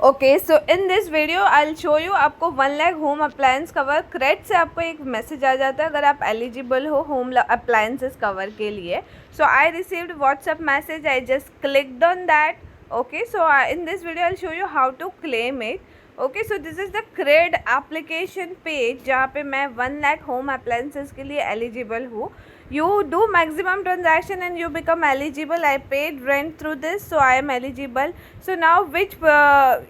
Okay, so in this video I will show you आपको 1 lakh home appliance cover Cred से आपको एक मैसेज आ जाता है अगर आप एलिजिबल हो होम अप्लायंसेस कवर के लिए. So I received WhatsApp message, I just clicked on that. Okay, so in this video I will show you how to claim it. Okay, so this is the CRED application page जहाँ पे मैं 1 lakh home appliances के लिए eligible हूँ. You do maximum transaction and you become eligible. I paid rent through this, so I am eligible. So now which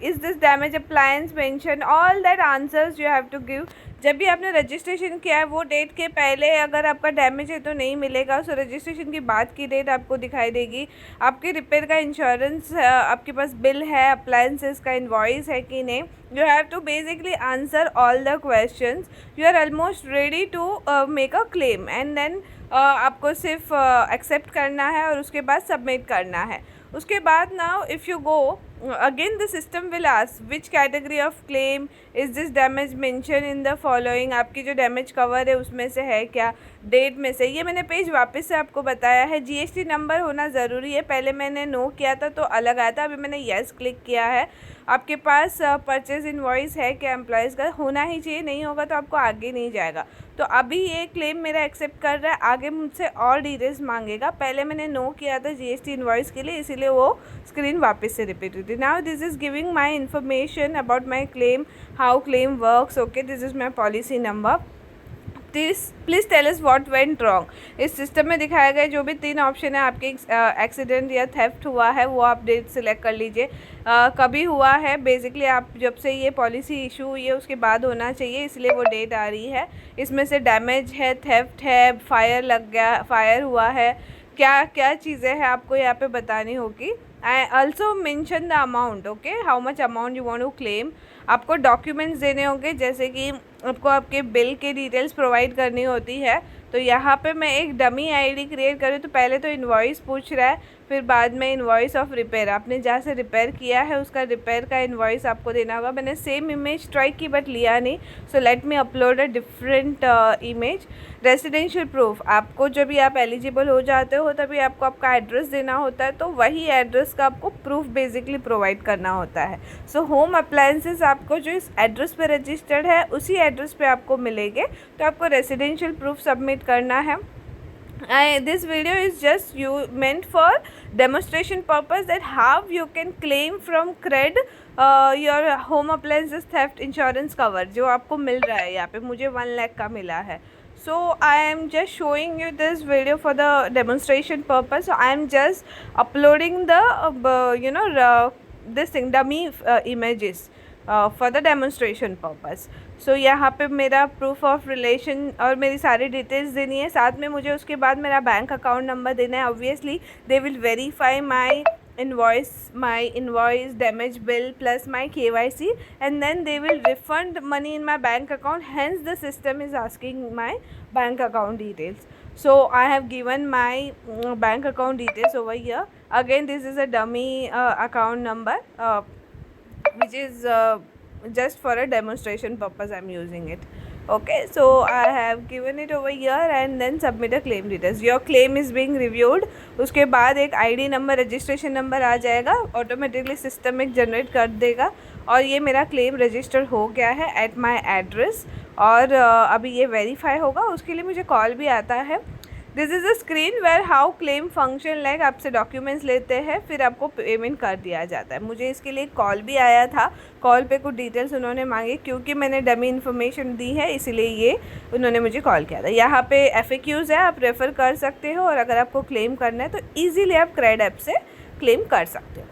is this damage appliance mentioned, all that answers you have to give. जब भी आपने registration किया है वो date के पहले अगर आपका डैमेज है तो नहीं मिलेगा. सो रजिस्ट्रेशन की बाद की डेट आपको दिखाई देगी. आपके रिपेयर का इंश्योरेंस, आपके पास बिल है, अप्लायंसेस का इनवॉइस है कि नहीं. You have to basically answer all the questions. You are almost ready to make a claim and then आपको सिर्फ एक्सेप्ट करना है और उसके बाद सबमिट करना है. उसके बाद now if you go again the system will ask which category of claim is this damage mention in the following. आपकी जो डैमेज कवर है उसमें से है क्या, डेट में से. ये मैंने पेज वापस से आपको बताया है. जीएसटी नंबर होना ज़रूरी है. पहले मैंने नो किया था तो अलग आया था, अभी मैंने येस क्लिक किया है. आपके पास परचेज इनवॉइस है क्या, एम्प्लॉयज़ का होना ही चाहिए, नहीं होगा तो आपको आगे नहीं जाएगा. तो अभी ये क्लेम मेरा एक्सेप्ट कर रहा है, आगे मुझसे और डिटेल्स मांगेगा. पहले मैंने नो किया था जीएसटी इनवॉइस के लिए, इसीलिए वो स्क्रीन वापस से रिपीट हुई थी. Now this is giving my information about my claim, how claim works. Okay, this is my policy number. Please tell us what went wrong. इस सिस्टम में दिखाया गया जो भी 3 ऑप्शन है, आपके एक्सीडेंट या थेफ्ट हुआ है वो आप डेट सिलेक्ट कर लीजिए. कभी हुआ है, बेसिकली आप जब से ये पॉलिसी इशू हुई है उसके बाद होना चाहिए, इसलिए वो डेट आ रही है. इसमें से डैमेज है, थेफ्ट है, फायर लग गया, फायर हुआ है, क्या क्या चीज़ें हैं आपको यहाँ पे बतानी होगी. I also mention the amount. Okay, how much amount you want to claim. आपको डॉक्यूमेंट्स देने होंगे, जैसे कि आपको आपके बिल के डिटेल्स प्रोवाइड करनी होती है. तो यहाँ पे मैं एक डमी आईडी क्रिएट करूँ तो पहले तो इनवॉइस पूछ रहा है, फिर बाद में इनवॉइस ऑफ रिपेयर. आपने जहाँ से रिपेयर किया है उसका रिपेयर का इनवॉइस आपको देना होगा. मैंने सेम इमेज ट्राई की बट लिया नहीं, so let me upload a different image. Residential proof, आपको जब भी आप एलिजिबल हो जाते हो तभी आपको आपका एड्रेस देना होता है, तो वही एड्रेस का आपको प्रूफ बेसिकली प्रोवाइड करना होता है. सो होम अप्लायंसेस आपको जो इस एड्रेस पे रजिस्टर्ड है उसी एड्रेस पे आपको मिलेंगे, तो आपको रेसिडेंशियल प्रूफ सबमिट करना है. This video is just meant for demonstration purpose that how you can claim from CRED your home appliances theft insurance cover जो आपको मिल रहा है. यहाँ पे मुझे 1 लाख का मिला है. So I am just showing you this video for the demonstration purpose. So I am just uploading the this thing dummy images for the demonstration purpose. सो यहाँ पे मेरा प्रूफ ऑफ रिलेशन और मेरी सारी डिटेल्स देनी है. साथ में मुझे उसके बाद मेरा बैंक अकाउंट नंबर देना है. Obviously they will verify my invoice, damage bill plus my KYC, and then they will refund money in my bank account. Hence the system is asking my bank account details. So I have given my bank account details over here. Again, this is a dummy account number which is just for a demonstration purpose I am using it. Okay, so I have given it over here and then submit a claim details. Your claim is being reviewed. उसके बाद एक ID number, registration number आ जाएगा, automatically system एक generate कर देगा और ये मेरा क्लेम रजिस्टर हो गया है एट माई एड्रेस. और अभी ये वेरीफाई होगा, उसके लिए मुझे कॉल भी आता है. This is a screen where how claim function like. आपसे डॉक्यूमेंट्स लेते हैं फिर आपको पेमेंट कर दिया जाता है. मुझे इसके लिए कॉल भी आया था. कॉल पे कुछ डिटेल्स उन्होंने मांगे, क्योंकि मैंने डमी इन्फॉर्मेशन दी है इसीलिए ये उन्होंने मुझे कॉल किया था. यहाँ पे FAQs है, आप रेफ़र कर सकते हो और अगर आपको क्लेम करना है तो ईज़िली आप क्रेड ऐप से क्लेम कर सकते हो.